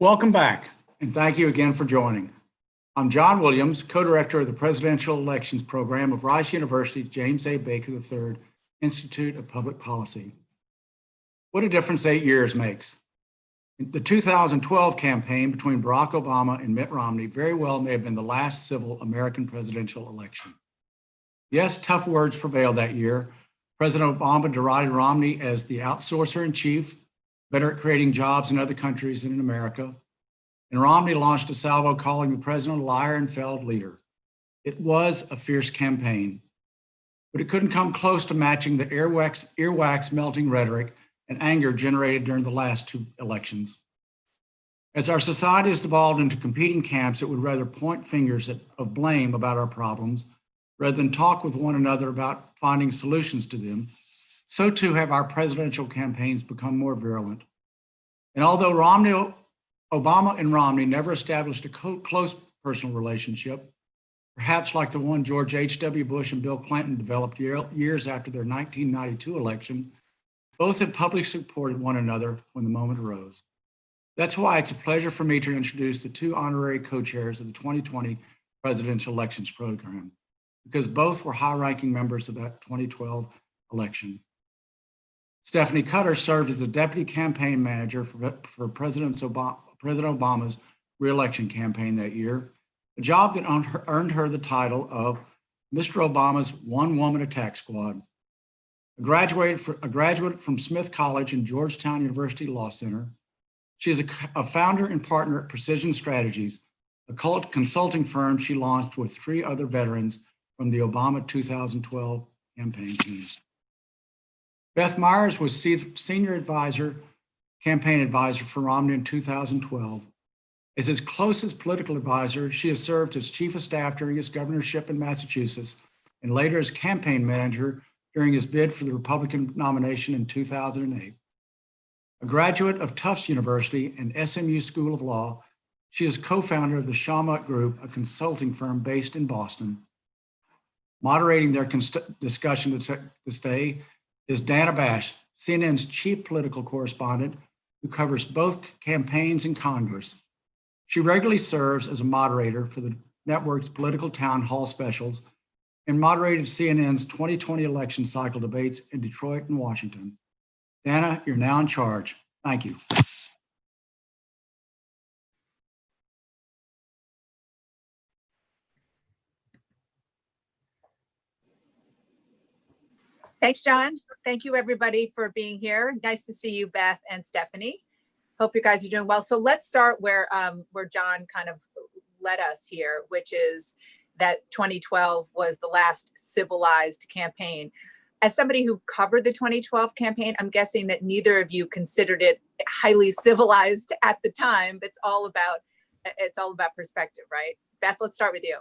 Welcome back, and thank you again for joining. I'm John Williams, co-director of the Presidential Elections Program of Rice University's James A. Baker III Institute of Public Policy. What a difference 8 years makes. The 2012 campaign between Barack Obama and Mitt Romney very well may have been the last civil American presidential election. Yes, tough words prevailed that year. President Obama derided Romney as the outsourcer in chief, better at creating jobs in other countries than in America. And Romney launched a salvo calling the president a liar and failed leader. It was a fierce campaign, but it couldn't come close to matching the earwax melting rhetoric and anger generated during the last two elections. As our society has devolved into competing camps that would rather point fingers of blame about our problems rather than talk with one another about finding solutions to them, so too have our presidential campaigns become more virulent. And although Obama and Romney never established a close personal relationship, perhaps like the one George H.W. Bush and Bill Clinton developed years after their 1992 election, both had publicly supported one another when the moment arose. That's why it's a pleasure for me to introduce the two honorary co-chairs of the 2020 Presidential Elections Program, because both were high-ranking members of that 2012 election. Stephanie Cutter served as the deputy campaign manager for President Obama's re-election campaign that year, a job that earned her the title of Mr. Obama's One-Woman Attack Squad. A graduate from Smith College and Georgetown University Law Center, she is a founder and partner at Precision Strategies, a consulting firm she launched with three other veterans from the Obama 2012 campaign team. Beth Myers was senior campaign advisor for Romney in 2012. As his closest political advisor, she has served as chief of staff during his governorship in Massachusetts and later as campaign manager during his bid for the Republican nomination in 2008. A graduate of Tufts University and SMU School of Law, she is co-founder of the Shawmut Group, a consulting firm based in Boston. Moderating their discussion this day is Dana Bash, CNN's chief political correspondent, who covers both campaigns and Congress. She regularly serves as a moderator for the network's political town hall specials and moderated CNN's 2020 election cycle debates in Detroit and Washington. Dana, you're now in charge. Thank you. Thanks, John. Thank you, everybody, for being here. Nice to see you, Beth and Stephanie. Hope you guys are doing well. So let's start where John kind of led us here, which is that 2012 was the last civilized campaign. As somebody who covered the 2012 campaign, I'm guessing that neither of you considered it highly civilized at the time. It's all about perspective, right? Beth, let's start with you.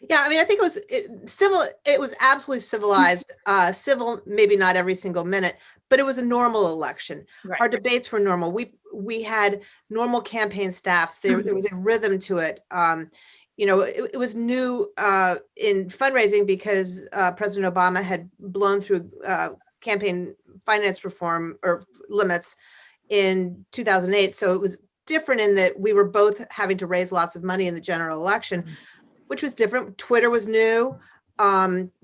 Yeah, I mean, I think it was civil. It was absolutely civilized. Civil, maybe not every single minute, but it was a normal election. Right. Our debates were normal. We had normal campaign staffs. There was a rhythm to it. It was new in fundraising because President Obama had blown through campaign finance reform or limits in 2008. So it was different in that we were both having to raise lots of money in the general election, which was different. Twitter was new.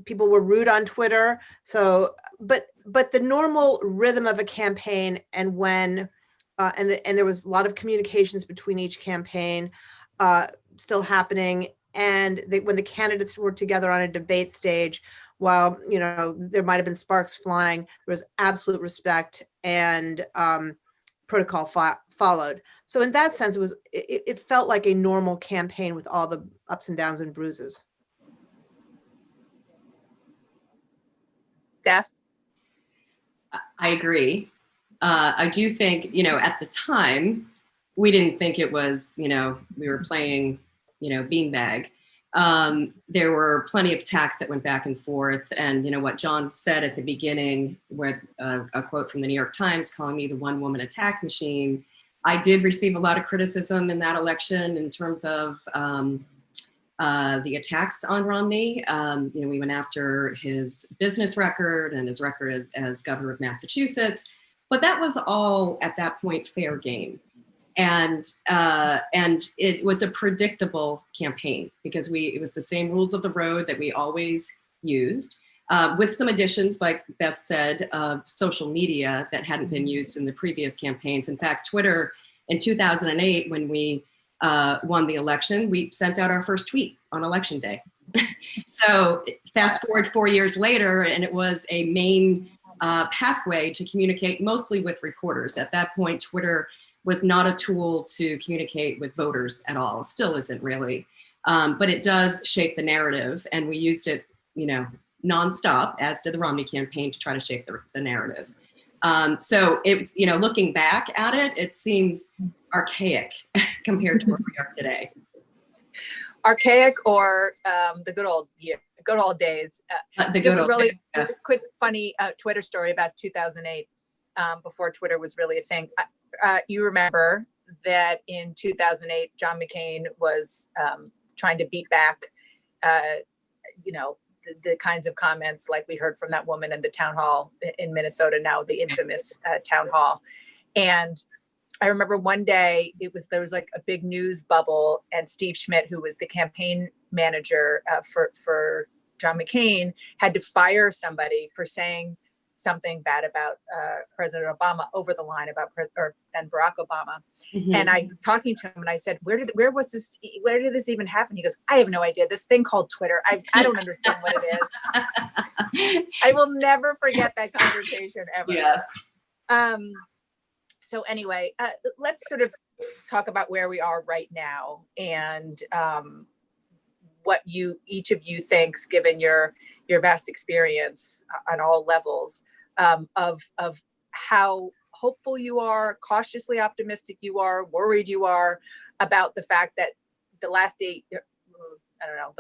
People were rude on Twitter. So, but the normal rhythm of a campaign, and when and there was a lot of communications between each campaign still happening, and when the candidates were together on a debate stage, while there might have been sparks flying, there was absolute respect and protocol followed. So in that sense, it felt like a normal campaign with all the ups and downs and bruises. Steph? I agree. I do think, at the time, we didn't think it was, we were playing, beanbag. There were plenty of attacks that went back and forth. And, what John said at the beginning, with a quote from the New York Times calling me the one-woman attack machine, I did receive a lot of criticism in that election in terms of the attacks on Romney. We went after his business record and his record as governor of Massachusetts, but that was all at that point fair game. and it was a predictable campaign because it was the same rules of the road that we always used, with some additions, like Beth said, of social media that hadn't been used in the previous campaigns. In fact, Twitter in 2008, when we won the election, we sent out our first tweet on election day. So fast forward 4 years later, and it was a main pathway to communicate mostly with reporters. At that point, Twitter was not a tool to communicate with voters at all. Still isn't really, but it does shape the narrative, and we used it, nonstop, as did the Romney campaign, to try to shape the narrative. So it's, looking back at it, it seems archaic compared to where we are today. Archaic or the good old days. Just a really quick, funny Twitter story about 2008, before Twitter was really a thing. You remember that in 2008, John McCain was trying to beat back, the kinds of comments like we heard from that woman in the town hall in Minnesota, now the infamous town hall. And I remember one day there was like a big news bubble, and Steve Schmidt, who was the campaign manager for John McCain, had to fire somebody for saying something bad about President Obama over the line about and Barack Obama. Mm-hmm. And I was talking to him and I said, where did this even happen? He goes, I have no idea. This thing called Twitter. I don't understand what it is. I will never forget that conversation ever. Yeah. So anyway, let's sort of talk about where we are right now, and what each of you thinks, given your vast experience on all levels, of how hopeful you are, cautiously optimistic you are, worried you are about the fact that the last the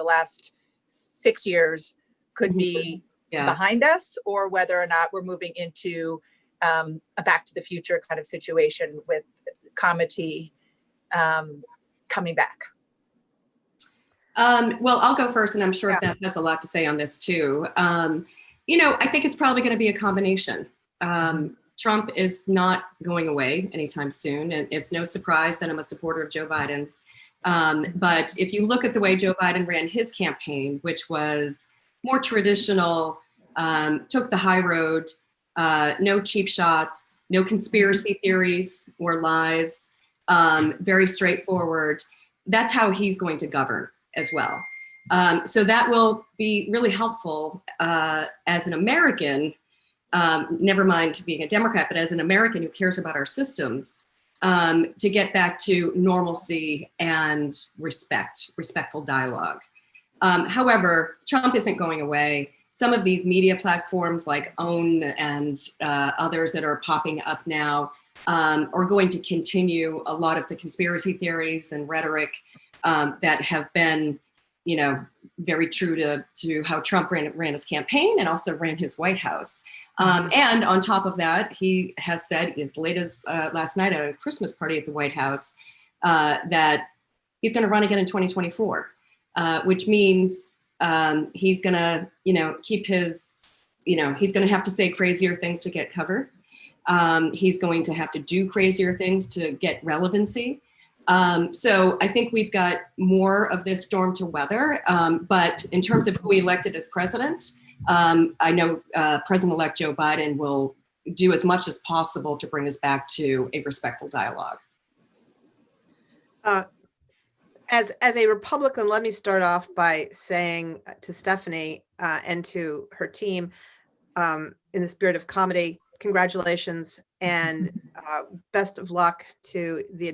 last 6 years could be behind us, or whether or not we're moving into a Back to the Future kind of situation with comedy coming back. Well, I'll go first, and I'm sure Beth has a lot to say on this too. I think it's probably going to be a combination. Trump is not going away anytime soon, and it's no surprise that I'm a supporter of Joe Biden's. But if you look at the way Joe Biden ran his campaign, which was more traditional, took the high road, no cheap shots, no conspiracy theories or lies, very straightforward, that's how he's going to govern as well. So that will be really helpful as an American, never mind being a Democrat, but as an American who cares about our systems, to get back to normalcy and respectful dialogue. However, Trump isn't going away. Some of these media platforms like OWN and others that are popping up now are going to continue a lot of the conspiracy theories and rhetoric that have been, very true to how Trump ran his campaign and also ran his White House. And on top of that, he has said as late as last night at a Christmas party at the White House that he's going to run again in 2024, which means he's going to, keep his, he's going to have to say crazier things to get covered. He's going to have to do crazier things to get relevancy. So I think we've got more of this storm to weather. But in terms of who we elected as president, I know President-elect Joe Biden will do as much as possible to bring us back to a respectful dialogue. As a Republican, let me start off by saying to Stephanie and to her team, in the spirit of comedy, congratulations and best of luck to the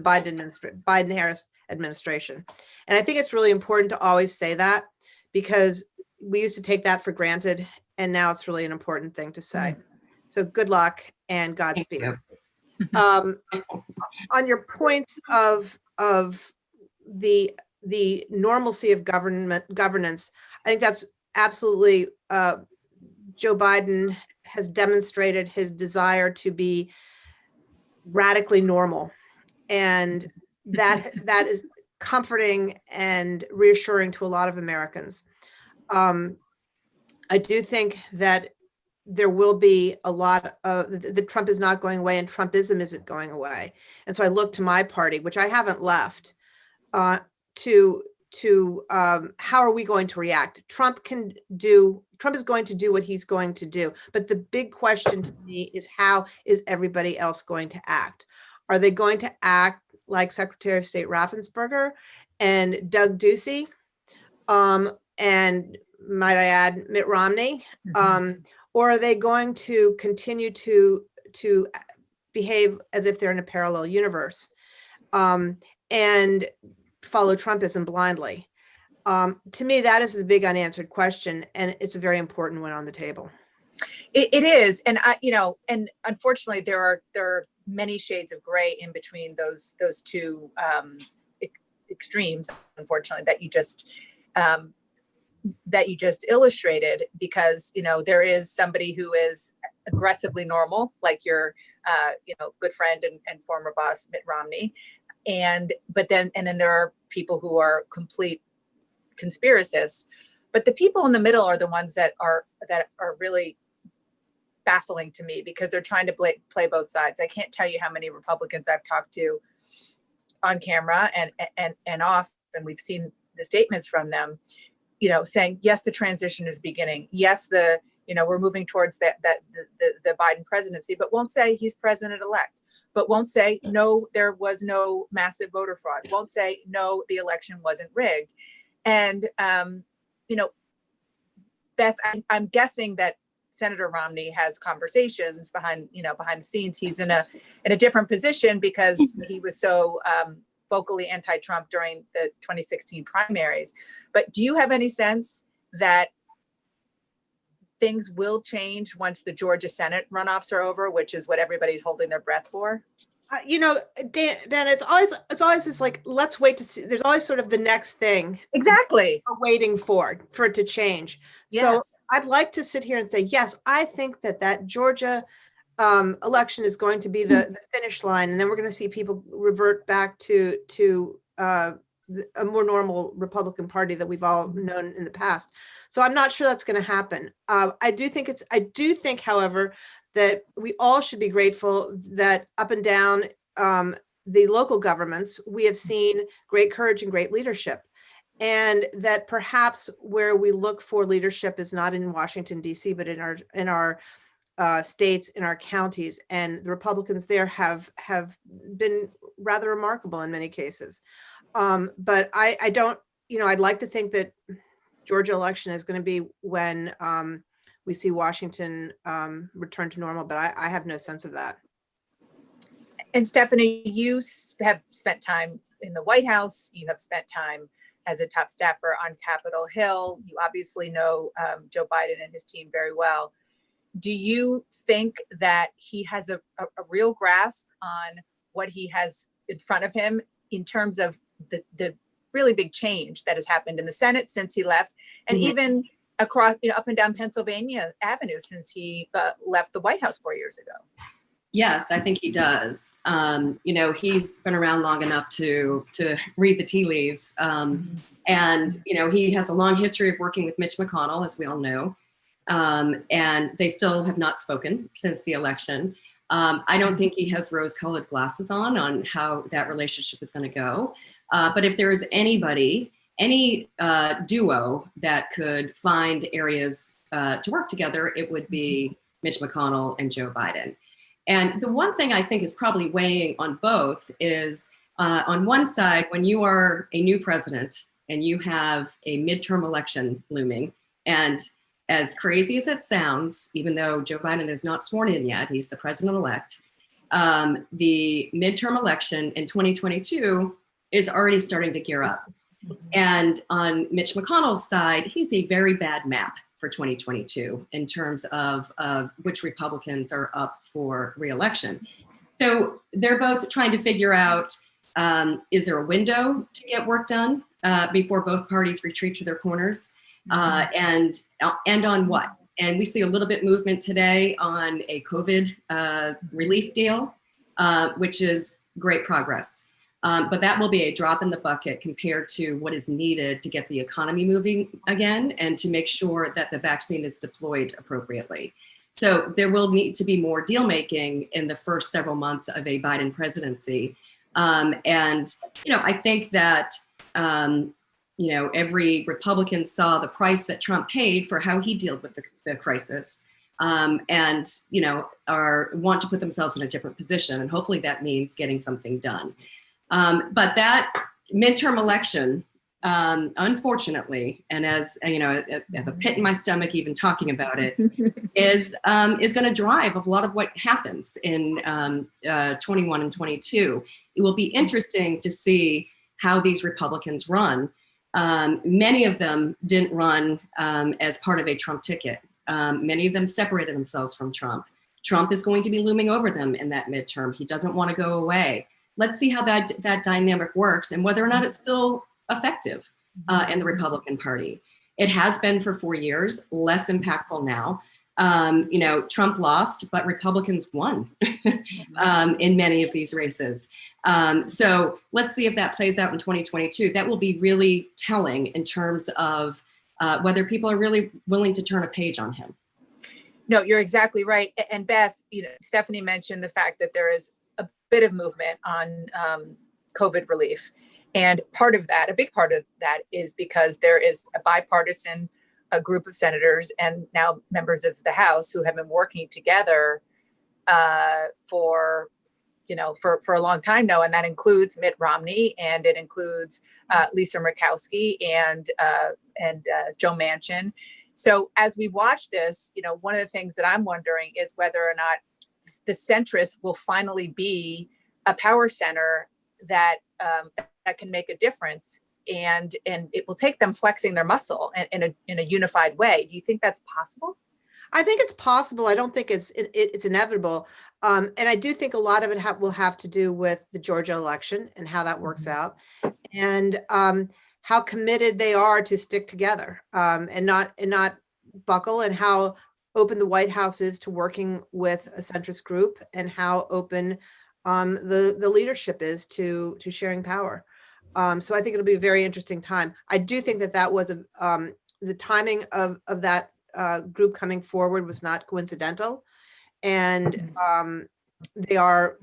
Biden-Harris administration. And I think it's really important to always say that, because we used to take that for granted, and now it's really an important thing to say. So good luck and Godspeed. On your point of the normalcy of governance, I think that's absolutely, Joe Biden has demonstrated his desire to be radically normal, and that is comforting and reassuring to a lot of Americans. I do think that there will be a lot of the Trump is not going away and Trumpism isn't going away. And so I look to my party, which I haven't left, to how are we going to react? Trump is going to do what he's going to do. But the big question to me is, how is everybody else going to act? Are they going to act like Secretary of State Raffensperger and Doug Ducey? And might I add, Mitt Romney? Or are they going to continue to behave as if they're in a parallel universe and follow Trumpism blindly? To me, that is the big unanswered question, and it's a very important one on the table. It is, and and unfortunately, there are many shades of gray in between those two extremes. Unfortunately, that you just illustrated, because there is somebody who is aggressively normal, like your good friend and former boss Mitt Romney, and then there are people who are complete conspiracists. But the people in the middle are the ones that are really baffling to me, because they're trying to play both sides. I can't tell you how many Republicans I've talked to on camera and off, and we've seen the statements from them, saying, yes, the transition is beginning. Yes, we're moving towards the Biden presidency, but won't say he's president-elect, but won't say, no, there was no massive voter fraud, won't say, no, the election wasn't rigged. And, Beth, I'm guessing that Senator Romney has conversations behind the scenes. He's in a different position because he was so vocally anti-Trump during the 2016 primaries. But do you have any sense that things will change once the Georgia Senate runoffs are over, which is what everybody's holding their breath for? Dan, it's always just like, let's wait to see. There's always sort of the next thing. Exactly. We're waiting for it to change. Yes. So I'd like to sit here and say, yes, I think that Georgia election is going to be the finish line. And then we're going to see people revert back to a more normal Republican Party that we've all known in the past. So I'm not sure that's going to happen. I do think, however, that we all should be grateful that up and down the local governments, we have seen great courage and great leadership. And that perhaps where we look for leadership is not in Washington, D.C., but in our states, in our counties. And the Republicans there have been rather remarkable in many cases. But I don't, I'd like to think that Georgia election is going to be when we see Washington return to normal, but I have no sense of that. And Stephanie, you have spent time in the White House. You have spent time as a top staffer on Capitol Hill. You obviously know Joe Biden and his team very well. Do you think that he has a real grasp on what he has in front of him in terms of the really big change that has happened in the Senate since he left, and even across, up and down Pennsylvania Avenue since he left the White House 4 years ago? Yes, I think he does. He's been around long enough to read the tea leaves. And, he has a long history of working with Mitch McConnell, as we all know. And they still have not spoken since the election. I don't think he has rose-colored glasses on how that relationship is going to go. But if there is any duo that could find areas to work together, it would be Mitch McConnell and Joe Biden. And the one thing I think is probably weighing on both is on one side, when you are a new president and you have a midterm election looming, and as crazy as it sounds, even though Joe Biden is not sworn in yet, he's the president-elect, the midterm election in 2022 is already starting to gear up. And on Mitch McConnell's side, he's a very bad map for 2022 in terms of which Republicans are up for re-election. So they're both trying to figure out, is there a window to get work done before both parties retreat to their corners? And on what? And we see a little bit movement today on a COVID relief deal, which is great progress. But that will be a drop in the bucket compared to what is needed to get the economy moving again and to make sure that the vaccine is deployed appropriately. So there will need to be more deal making in the first several months of a Biden presidency. And, I think that, every Republican saw the price that Trump paid for how he dealt with the crisis, and, want to put themselves in a different position. And hopefully that means getting something done. But that midterm election, unfortunately, and as I have a pit in my stomach even talking about it, is going to drive a lot of what happens in 21 and 22. It will be interesting to see how these Republicans run. Many of them didn't run as part of a Trump ticket. Many of them separated themselves from Trump. Trump is going to be looming over them in that midterm. He doesn't want to go away. Let's see how that dynamic works and whether or not it's still effective in the Republican Party. It has been for 4 years, less impactful now. Trump lost, but Republicans won in many of these races. So let's see if that plays out in 2022. That will be really telling in terms of whether people are really willing to turn a page on him. No, you're exactly right. And Beth, Stephanie mentioned the fact that there is a bit of movement on COVID relief. And part of that, a big part of that, is because there is a bipartisan group of senators and now members of the House who have been working together for a long time now. And that includes Mitt Romney, and it includes Lisa Murkowski and Joe Manchin. So as we watch this, one of the things that I'm wondering is whether or not the centrist will finally be a power center that can make a difference, and it will take them flexing their muscle in a unified way. Do you think that's possible? I think it's possible. I don't think it's inevitable. And I do think a lot of it will have to do with the Georgia election and how that works out, and how committed they are to stick together and not buckle, and how open the White House is to working with a centrist group, and how open the leadership is to sharing power. So I think it'll be a very interesting time. I do think that was the timing of that group coming forward was not coincidental, and they're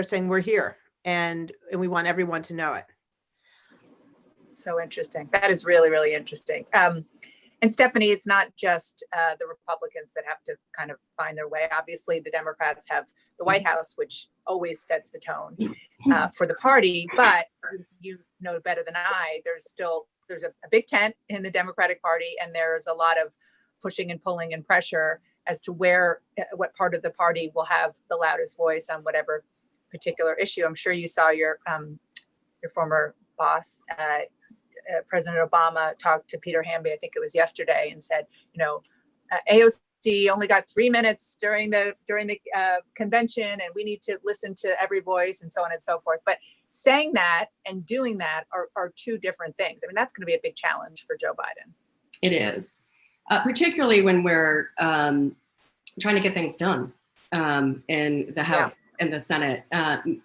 saying we're here and we want everyone to know it. So interesting. That is really, really interesting. And Stephanie, it's not just the Republicans that have to kind of find their way. Obviously, the Democrats have the White House, which always sets the tone for the party. But you know better than I, there's a big tent in the Democratic Party, and there's a lot of pushing and pulling and pressure as to what part of the party will have the loudest voice on whatever particular issue. I'm sure you saw your former boss, President Obama, talked to Peter Hamby, I think it was yesterday, and said, AOC only got 3 minutes during the convention, and we need to listen to every voice, and so on and so forth. But saying that and doing that are two different things. I mean, that's going to be a big challenge for Joe Biden. It is, particularly when we're trying to get things done in the House and the Senate.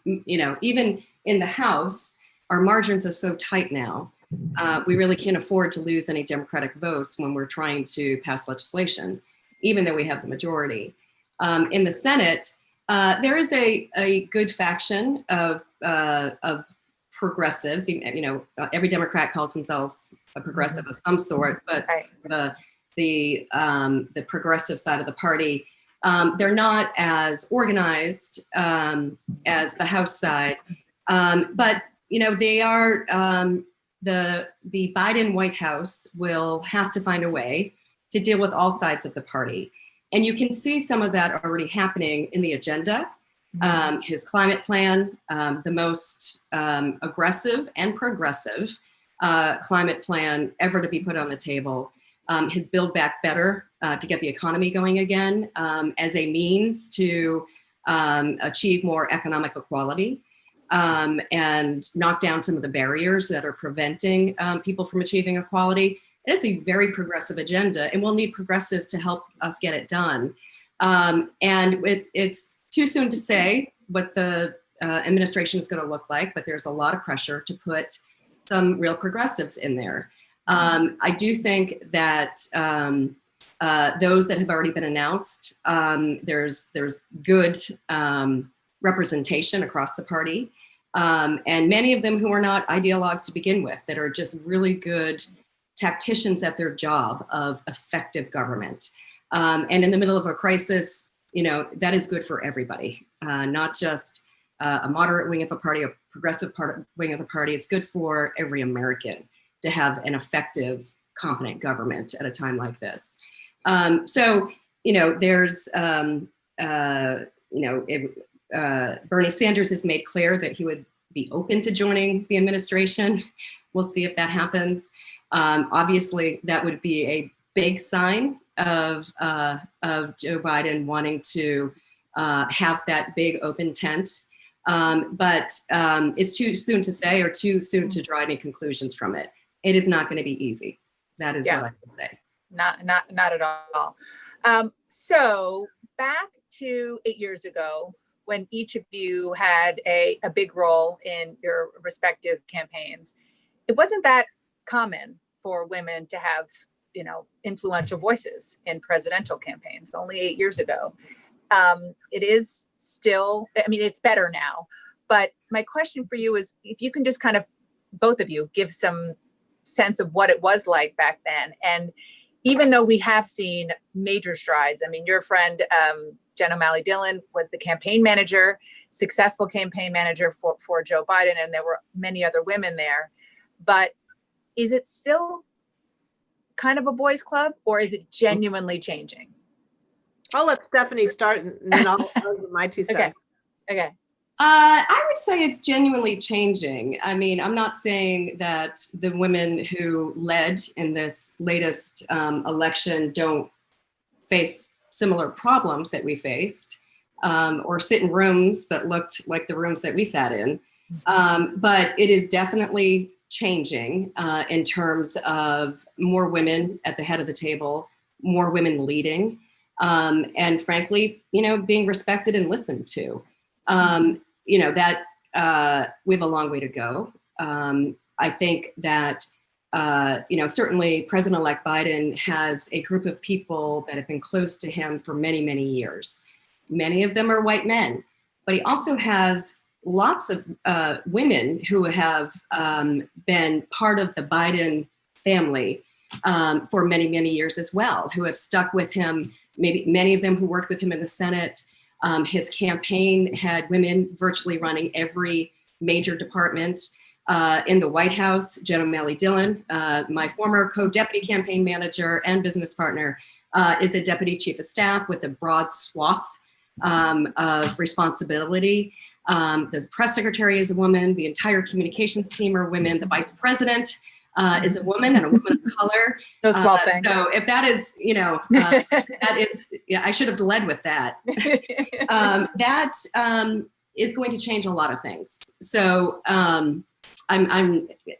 Even in the House, our margins are so tight now. We really can't afford to lose any Democratic votes when we're trying to pass legislation, even though we have the majority. In the Senate, there is a good faction of progressives. Every Democrat calls themselves a progressive of some sort, but the progressive side of the party, they're not as organized as the House side, but they are. The Biden White House will have to find a way to deal with all sides of the party. And you can see some of that already happening in the agenda. His climate plan, the most aggressive and progressive climate plan ever to be put on the table. His Build Back Better to get the economy going again as a means to achieve more economic equality. And knock down some of the barriers that are preventing people from achieving equality. It's a very progressive agenda, and we'll need progressives to help us get it done. And it's too soon to say what the administration is going to look like, but there's a lot of pressure to put some real progressives in there. I do think that those that have already been announced, there's good representation across the party, and many of them who are not ideologues to begin with, that are just really good tacticians at their job of effective government. And in the middle of a crisis, that is good for everybody, not just a moderate wing of a party, a progressive wing of the party. It's good for every American to have an effective, competent government at a time like this. There's, Bernie Sanders has made clear that he would be open to joining the administration. We'll see if that happens. Obviously, that would be a big sign of Joe Biden wanting to have that big open tent. But it's too soon to say, or too soon to draw any conclusions from it. It is not going to be easy. That is what I would say. Not at all. So back to 8 years ago, when each of you had a big role in your respective campaigns, it wasn't that common for women to have, influential voices in presidential campaigns only 8 years ago. It is still, it's better now. But my question for you is, if you can just kind of, both of you, give some sense of what it was like back then. And even though we have seen major strides, your friend, Jen O'Malley Dillon, was the campaign manager, successful campaign manager for Joe Biden, and there were many other women there. But is it still kind of a boys' club, or is it genuinely changing? I'll let Stephanie start, and then I'll give my 2 cents. Okay. I would say it's genuinely changing. I'm not saying that the women who led in this latest election don't face similar problems that we faced, or sit in rooms that looked like the rooms that we sat in. But it is definitely changing in terms of more women at the head of the table, more women leading, and frankly, being respected and listened to. That we have a long way to go. I think that, certainly President-elect Biden has a group of people that have been close to him for many, many years. Many of them are white men, but he also has lots of women who have been part of the Biden family for many, many years as well, who have stuck with him, maybe many of them who worked with him in the Senate. His campaign had women virtually running every major department in the White House. Jen O'Malley Dillon, my former co-deputy campaign manager and business partner, is a deputy chief of staff with a broad swath of responsibility. The press secretary is a woman. The entire communications team are women. The vice president is a woman, and a woman of color. No small thing. So if that is, that is, I should have led with that. That is going to change a lot of things. So I'm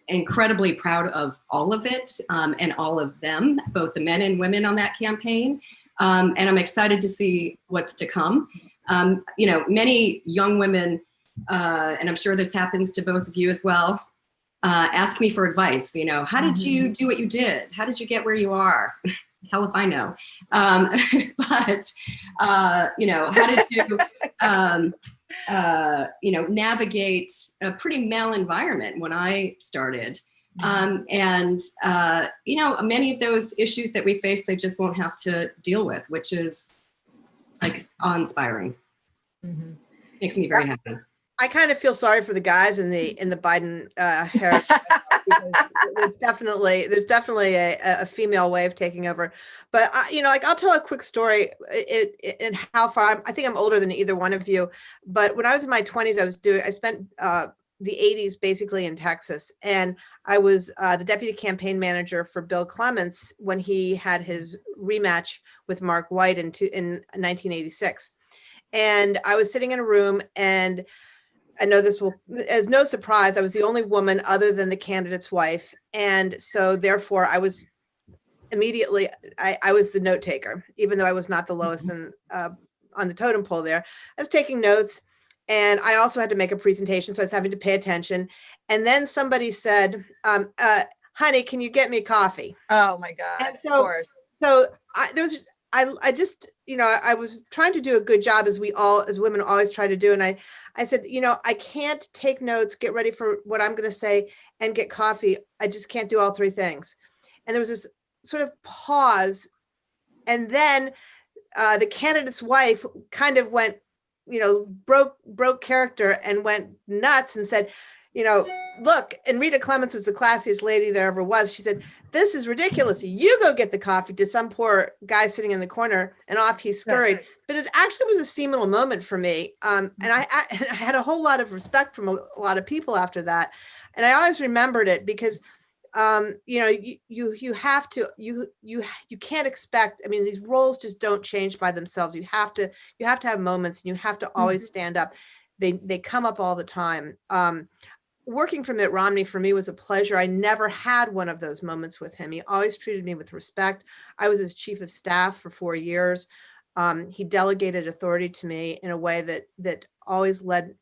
incredibly proud of all of it, and all of them, both the men and women on that campaign. And I'm excited to see what's to come. Many young women, and I'm sure this happens to both of you as well, ask me for advice. How did you do what you did? How did you get where you are? Hell if I know. But how did you, navigate a pretty male environment when I started? Many of those issues that we face, they just won't have to deal with, which is like awe-inspiring. Makes me very happy. I kind of feel sorry for the guys in the Biden Harris, because there's definitely a female wave taking over. But I'll tell a quick story in how far I think I'm older than either one of you. But when I was in my 20s, I spent the 80s basically in Texas, and I was the deputy campaign manager for Bill Clements when he had his rematch with Mark White in 1986. And I was sitting in a room, and I know this will, as no surprise, I was the only woman other than the candidate's wife. And so therefore I was immediately, I was the note taker, even though I was not the lowest on the totem pole there. I was taking notes, and I also had to make a presentation. So I was having to pay attention. And then somebody said, honey, can you get me coffee? Oh my God. And so I just, I was trying to do a good job, as women always try to do. And I said, I can't take notes, get ready for what I'm going to say, and get coffee. I just can't do all three things. And there was this sort of pause. And then the candidate's wife kind of went, broke character and went nuts and said, look, and Rita Clements was the classiest lady there ever was. She said, "This is ridiculous. You go get the coffee," to some poor guy sitting in the corner, and off he scurried. Right. But it actually was a seminal moment for me. And I had a whole lot of respect from a lot of people after that. And I always remembered it because, you have to, you can't expect, these roles just don't change by themselves. You have to have moments, and you have to always stand up. They come up all the time. Working for Mitt Romney for me was a pleasure. I never had one of those moments with him. He always treated me with respect. I was his chief of staff for 4 years. He delegated authority to me in a way that always let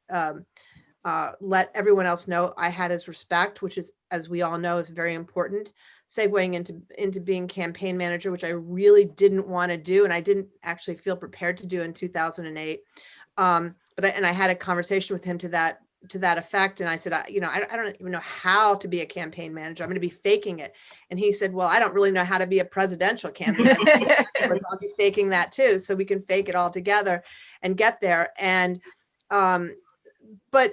everyone else know I had his respect, which is, as we all know, is very important. Segueing into being campaign manager, which I really didn't want to do, and I didn't actually feel prepared to do in 2008. But I had a conversation with him to that effect. And I said, I don't even know how to be a campaign manager. I'm going to be faking it. And he said, well, I don't really know how to be a presidential candidate. I'll be faking that too. So we can fake it all together and get there. And, but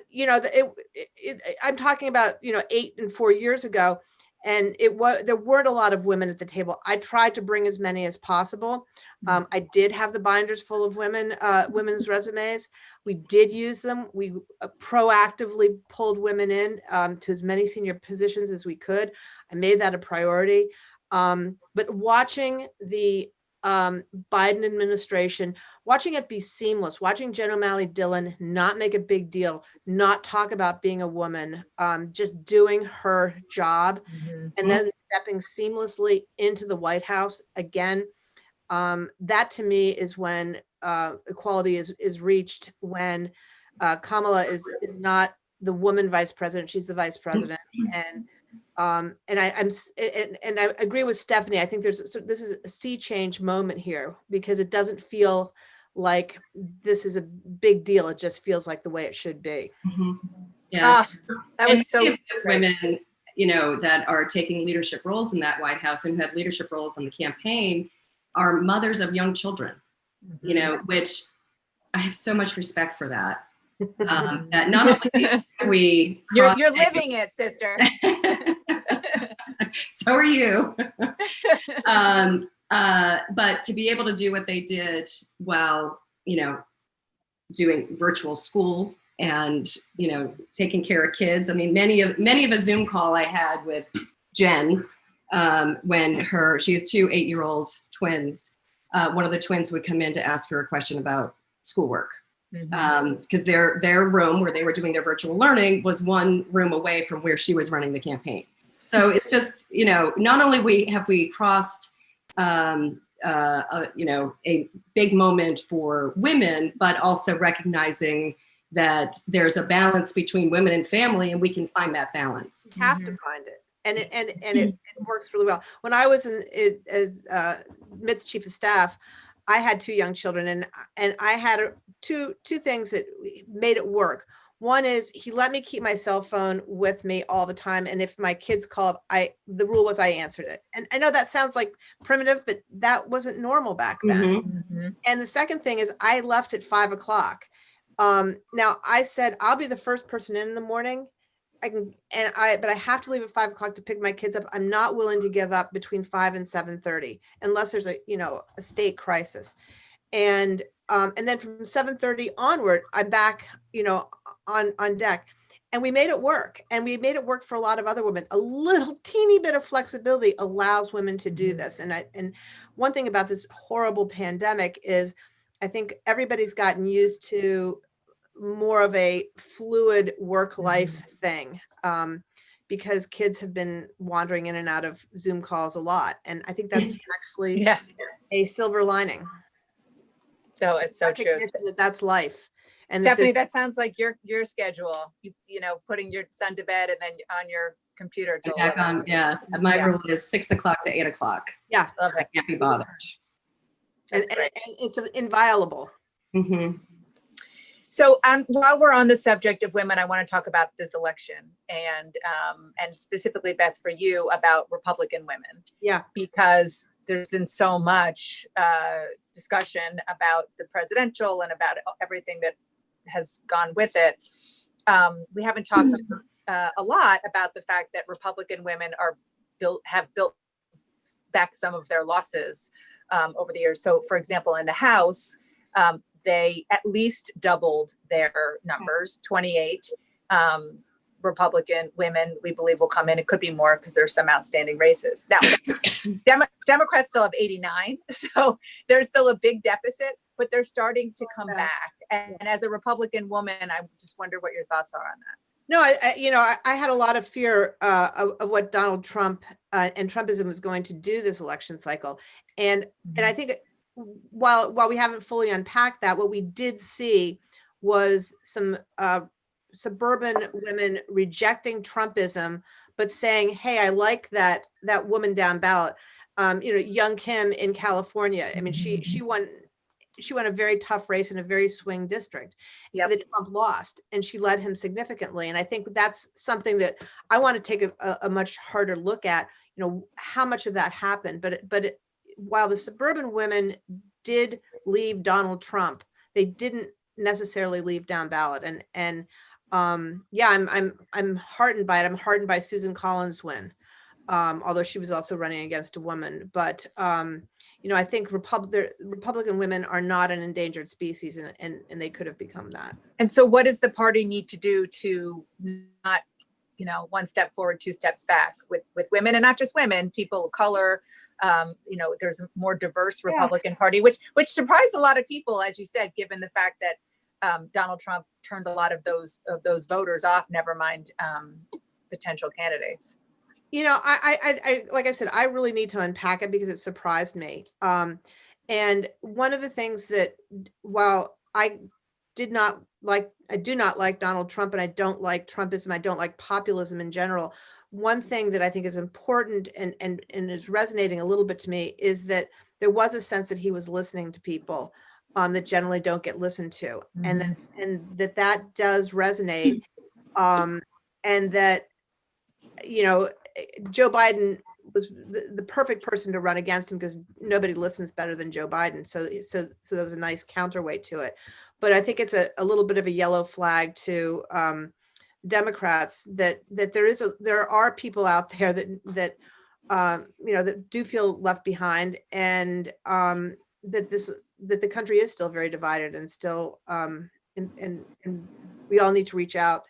I'm talking about, 8 and 4 years ago, and there weren't a lot of women at the table. I tried to bring as many as possible. I did have the binders full of women's resumes. We did use them. We proactively pulled women in to as many senior positions as we could. I made that a priority. But watching the Biden administration, watching it be seamless, watching Jen O'Malley Dillon not make a big deal, not talk about being a woman, just doing her job, and then stepping seamlessly into the White House again. That to me is when equality is reached, when Kamala is not the woman vice president, she's the vice president. And I agree with Stephanie. I think this is a sea change moment here, because it doesn't feel like this is a big deal. It just feels like the way it should be. Yeah, that was so women, that are taking leadership roles in that White House and who had leadership roles on the campaign are mothers of young children, which I have so much respect for that. That not only you're living it, sister. So are you. But to be able to do what they did while, doing virtual school and, taking care of kids. Many of a Zoom call I had with Jen, when she has 2 8-year-old twins. One of the twins would come in to ask her a question about schoolwork. Because their room where they were doing their virtual learning was one room away from where she was running the campaign. So it's just, not only have we crossed, a big moment for women, but also recognizing that there's a balance between women and family, and we can find that balance. You have to find it. And it works really well. When I was as Mitt's chief of staff, I had 2 young children, and I had two things that made it work. One is he let me keep my cell phone with me all the time. And if my kids called, the rule was I answered it. And I know that sounds like primitive, but that wasn't normal back then. And the second thing is I left at 5 o'clock. Now I said, I'll be the first person in the morning. But I have to leave at 5 o'clock to pick my kids up. I'm not willing to give up between 5 and 7:30 unless there's a state crisis. And then from 7:30 onward, I'm back, on deck. And we made it work. And we made it work for a lot of other women. A little teeny bit of flexibility allows women to do this. And one thing about this horrible pandemic is I think everybody's gotten used to more of a fluid work-life thing, because kids have been wandering in and out of Zoom calls a lot. And I think that's actually a silver lining. So it's so true. That's life. And Stephanie, that sounds like your schedule, putting your son to bed and then on your computer. Back on, my rule is 6 o'clock to 8 o'clock. Yeah. I can't be bothered. That's great. And it's inviolable. Mhm. So while we're on the subject of women, I want to talk about this election and specifically, Beth, for you about Republican women. Yeah. Because there's been so much discussion about the presidential and about everything that has gone with it. We haven't talked a lot about the fact that Republican women have built back some of their losses over the years. So, for example, in the House, they at least doubled their numbers. 28 Republican women, we believe, will come in. It could be more because there's some outstanding races. Now, Democrats still have 89, so there's still a big deficit, but they're starting to come back. And as a Republican woman, I just wonder what your thoughts are on that. No, I had a lot of fear of what Donald Trump and Trumpism was going to do this election cycle, and I think while we haven't fully unpacked that, what we did see was some suburban women rejecting Trumpism, but saying, "Hey, I like that woman down ballot." Young Kim in California. I mean, she won a very tough race in a very swing district that Trump lost, and she led him significantly. And I think that's something that I want to take a much harder look at. How much of that happened, but while the suburban women did leave Donald Trump, they didn't necessarily leave down ballot. And I'm heartened by it. I'm heartened by Susan Collins' win, although she was also running against a woman. But I think Republican women are not an endangered species, and they could have become that. And so, what does the party need to do to not, one step forward, two steps back with women, and not just women, people of color? There's a more diverse Republican Party, which surprised a lot of people, as you said, given the fact that Donald Trump turned a lot of those voters off, never mind potential candidates. I like I said, I really need to unpack it because it surprised me. And one of the things that, while I do not like Donald Trump, and I don't like Trumpism, I don't like populism in general. One thing that I think is important and is resonating a little bit to me is that there was a sense that he was listening to people that generally don't get listened to, and that does resonate, and that Joe Biden was the perfect person to run against him because nobody listens better than Joe Biden. So there was a nice counterweight to it. But I think it's a little bit of a yellow flag to Democrats that there are people out there that do feel left behind, and that the country is still very divided, and still and we all need to reach out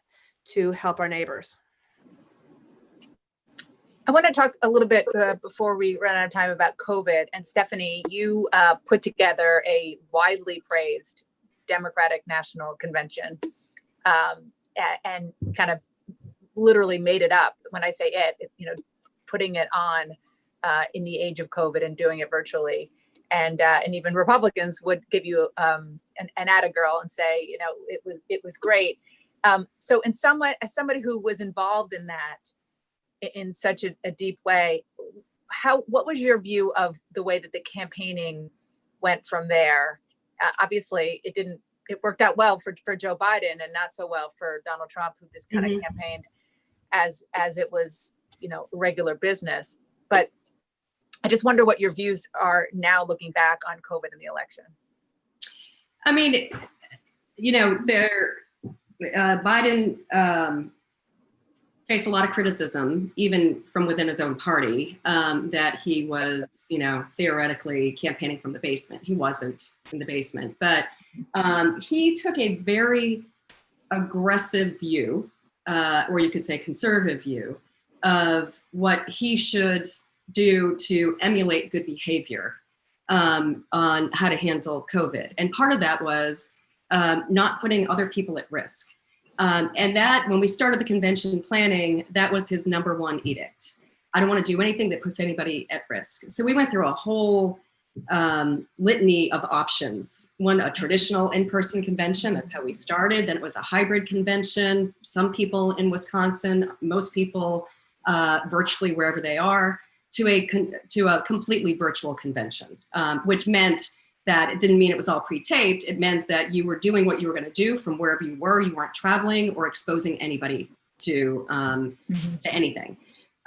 to help our neighbors. I want to talk a little bit before we run out of time about COVID. And Stephanie, you put together a widely praised Democratic National Convention and kind of literally made it up. When I say it, putting it on in the age of COVID and doing it virtually. And even Republicans would give you an atta girl and say, it was great. So as somebody who was involved in that in such a deep way, what was your view of the way that the campaigning went from there? Obviously, it worked out well for Joe Biden and not so well for Donald Trump, who just kind of campaigned as it was, regular business. But I just wonder what your views are now looking back on COVID and the election. I mean, Biden faced a lot of criticism, even from within his own party, that he was, theoretically campaigning from the basement. He wasn't in the basement, but he took a very aggressive view, or you could say conservative view, of what he should do to emulate good behavior on how to handle COVID. And part of that was not putting other people at risk. And that, when we started the convention planning, that was his number one edict. I don't want to do anything that puts anybody at risk. So we went through a whole litany of options. One, a traditional in-person convention. That's how we started. Then it was a hybrid convention. Some people in Wisconsin, most people virtually wherever they are, to a completely virtual convention, which meant that it didn't mean it was all pre-taped. It meant that you were doing what you were going to do from wherever you were. You weren't traveling or exposing anybody to anything.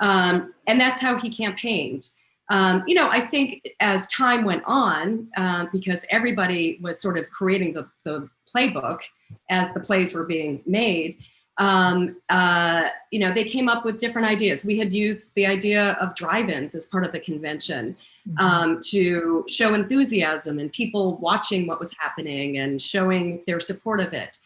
And that's how he campaigned. I think as time went on, because everybody was sort of creating the playbook as the plays were being made, they came up with different ideas. We had used the idea of drive-ins as part of the convention to show enthusiasm and people watching what was happening and showing their support of it.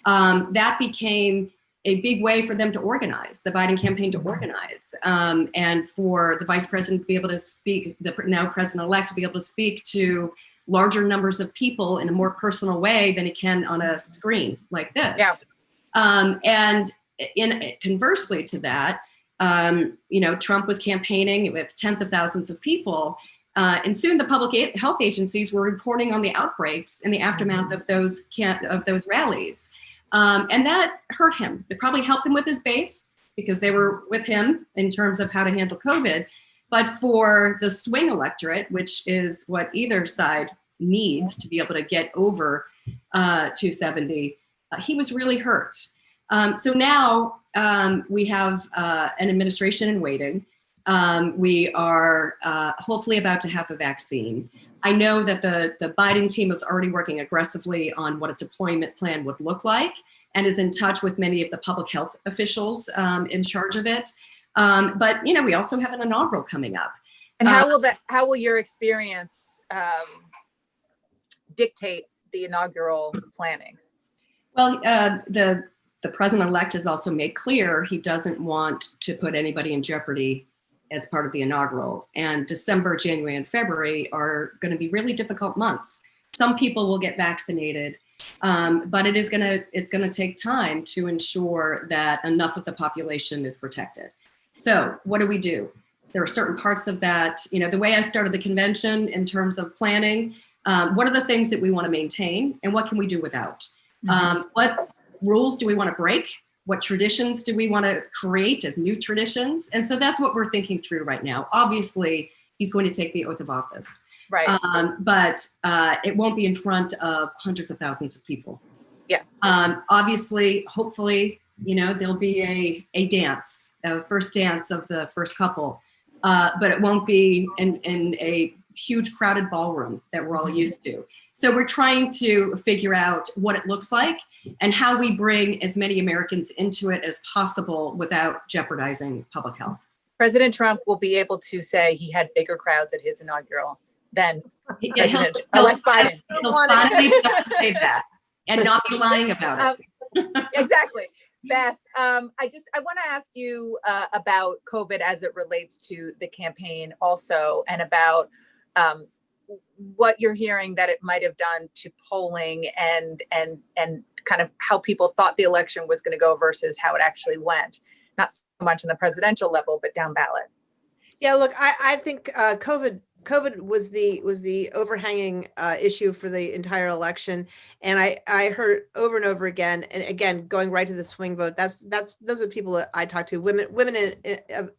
That became a big way for them to organize, the Biden campaign to organize, and for the vice president to be able to speak, the now president-elect to be able to speak to larger numbers of people in a more personal way than he can on a screen like this. Yeah. And conversely to that, Trump was campaigning with tens of thousands of people, and soon the public health agencies were reporting on the outbreaks in the aftermath of those rallies. And that hurt him. It probably helped him with his base because they were with him in terms of how to handle COVID. But for the swing electorate, which is what either side needs to be able to get over 270, he was really hurt. So now we have an administration in waiting. We are hopefully about to have a vaccine. I know that the Biden team is already working aggressively on what a deployment plan would look like and is in touch with many of the public health officials in charge of it. But we also have an inaugural coming up. And how will your experience dictate the inaugural planning? Well, the president-elect has also made clear he doesn't want to put anybody in jeopardy as part of the inaugural. And December, January, and February are going to be really difficult months. Some people will get vaccinated, but it's going to take time to ensure that enough of the population is protected. So what do? There are certain parts of that, the way I started the convention in terms of planning, what are the things that we want to maintain and what can we do without? What rules do we want to break? What traditions do we want to create as new traditions? And so that's what we're thinking through right now. Obviously, he's going to take the oath of office. Right. But it won't be in front of hundreds of thousands of people. Yeah. Obviously, hopefully, there'll be a dance, a first dance of the first couple. But it won't be in a huge crowded ballroom that we're all used to. So we're trying to figure out what it looks like and how we bring as many Americans into it as possible without jeopardizing public health. President Trump will be able to say he had bigger crowds at his inaugural than President-elect Biden. He'll finally have to say that and not be lying about it. Exactly. Beth, I want to ask you about COVID as it relates to the campaign also, and about what you're hearing that it might have done to polling and kind of how people thought the election was going to go versus how it actually went. Not so much on the presidential level, but down ballot. Yeah, look, I think COVID was the overhanging issue for the entire election, and I heard over and over again, and again going right to the swing vote. Those are people that I talk to. Women in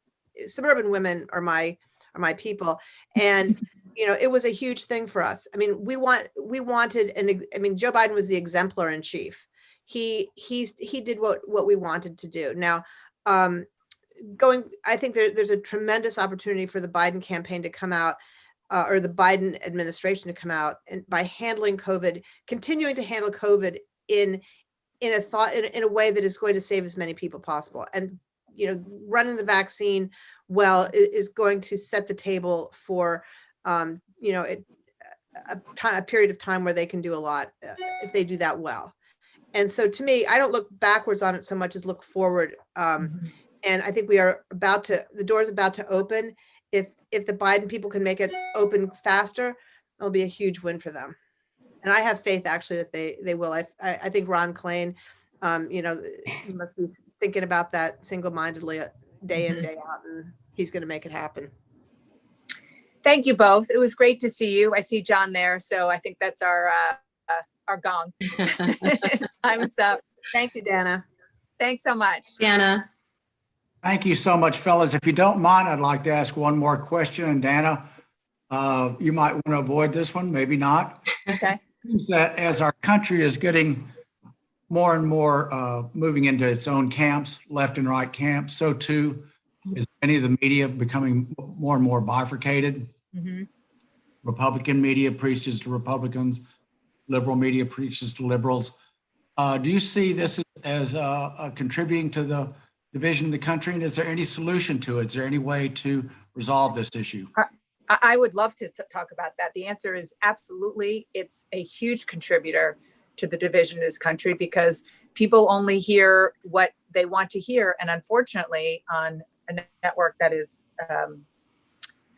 suburban women are my people, and it was a huge thing for us. I mean, we wanted, and I mean, Joe Biden was the exemplar in chief. He did what we wanted to do. Now, I think there's a tremendous opportunity for the Biden campaign to come out, or the Biden administration to come out, and by handling COVID, continuing to handle COVID in a way that is going to save as many people possible. And running the vaccine well is going to set the table for a period of time where they can do a lot if they do that well. And so to me, I don't look backwards on it so much as look forward. And I think the door is about to open. If the Biden people can make it open faster, it'll be a huge win for them. And I have faith actually that they will. I think Ron Klain, he must be thinking about that single-mindedly day in, day out, and he's going to make it happen. Thank you both. It was great to see you. I see John there, so I think that's our gong. Time is up. Thank you, Dana. Thanks so much. Dana. Thank you so much, fellas. If you don't mind, I'd like to ask one more question. And Dana, You might want to avoid this one, maybe not. Okay. Seems that as our country is getting more and more moving into its own camps, left and right camps, so too is many of the media becoming more and more bifurcated. Mm-hmm. Republican media preaches to Republicans, liberal media preaches to liberals. Do you see this as contributing to the division of the country? And is there any solution to it? Is there any way to resolve this issue? I would love to talk about that. The answer is absolutely. It's a huge contributor to the division of this country because people only hear what they want to hear. And unfortunately, on a network that is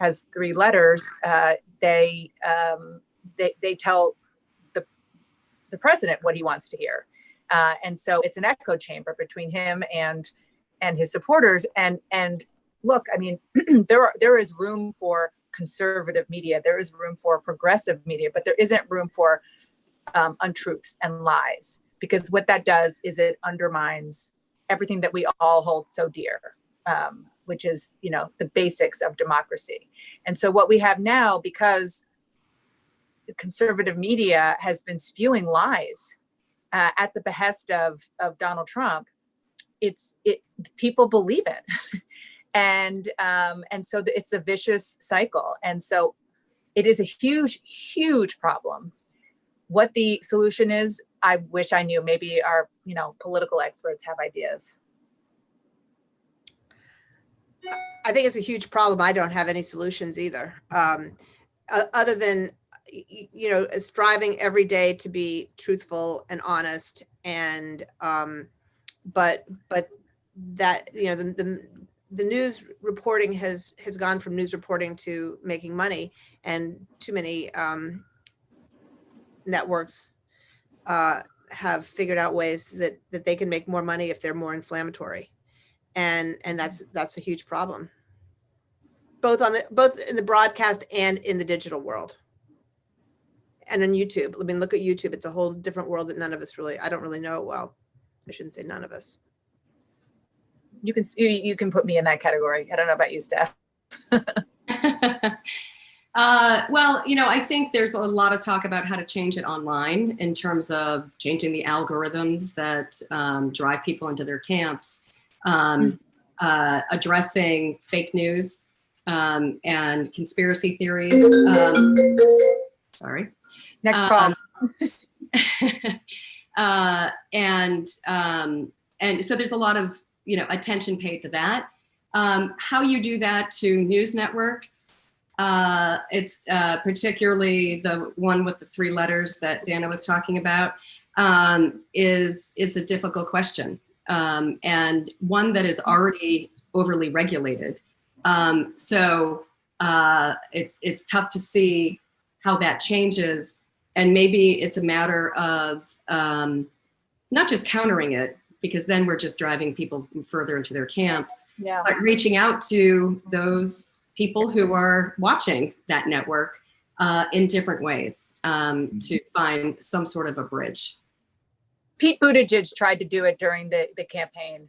has 3 letters, they tell the president what he wants to hear. And so it's an echo chamber between him and his supporters. And look, I mean, there is room for conservative media. There is room for progressive media, but there isn't room for untruths and lies, because what that does is it undermines everything that we all hold so dear, which is, the basics of democracy. And so what we have now, because conservative media has been spewing lies at the behest of Donald Trump, people believe it. And so it's a vicious cycle. And so it is a huge, huge problem. What the solution is, I wish I knew. Maybe our, political experts have ideas. I think it's a huge problem. I don't have any solutions either. Other than, striving every day to be truthful and honest. And, but that, the news reporting has gone from news reporting to making money, and too many networks have figured out ways that they can make more money if they're more inflammatory, and that's a huge problem, both in the broadcast and in the digital world, and on YouTube. I mean, look at YouTube; it's a whole different world that none of us I don't really know it well. I shouldn't say none of us. You can put me in that category. I don't know about you, Steph. Well, I think there's a lot of talk about how to change it online in terms of changing the algorithms that drive people into their camps, addressing fake news and conspiracy theories. Sorry. Next call. And so there's a lot of attention paid to that. How you do that to news networks, it's particularly the one with the 3 letters that Dana was talking about, it's a difficult question, and one that is already overly regulated. So it's tough to see how that changes, and maybe it's a matter of not just countering it, because then we're just driving people further into their camps, but reaching out to those people who are watching that network in different ways to find some sort of a bridge. Pete Buttigieg tried to do it during the campaign.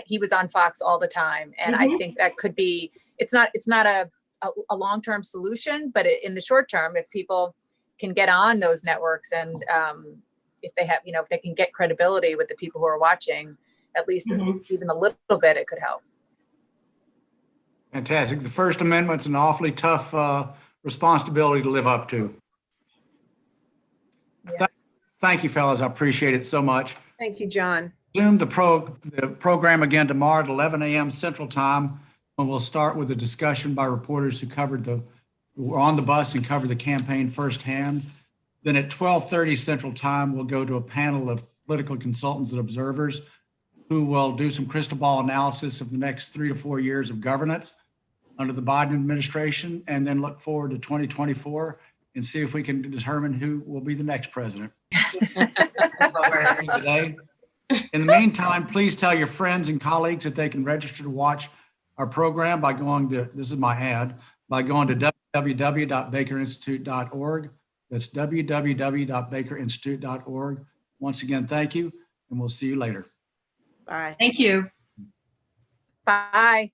He was on Fox all the time. And I think that could be, it's not a long-term solution, but in the short term, if people can get on those networks and if they have, if they can get credibility with the people who are watching, at least even a little bit, it could help. Fantastic. The First Amendment's an awfully tough responsibility to live up to. Yes. Thank you, fellas. I appreciate it so much. Thank you, John. Resume the program again tomorrow at 11 a.m. Central Time, when we'll start with a discussion by reporters who were on the bus and covered the campaign firsthand. Then at 12:30 Central Time, we'll go to a panel of political consultants and observers who will do some crystal ball analysis of the next 3 to 4 years of governance under the Biden administration, and then look forward to 2024 and see if we can determine who will be the next president. Today. In the meantime, please tell your friends and colleagues that they can register to watch our program by going to, this is my ad, by going to www.bakerinstitute.org. That's www.bakerinstitute.org. Once again, thank you, and we'll see you later. Bye. Thank you. Bye.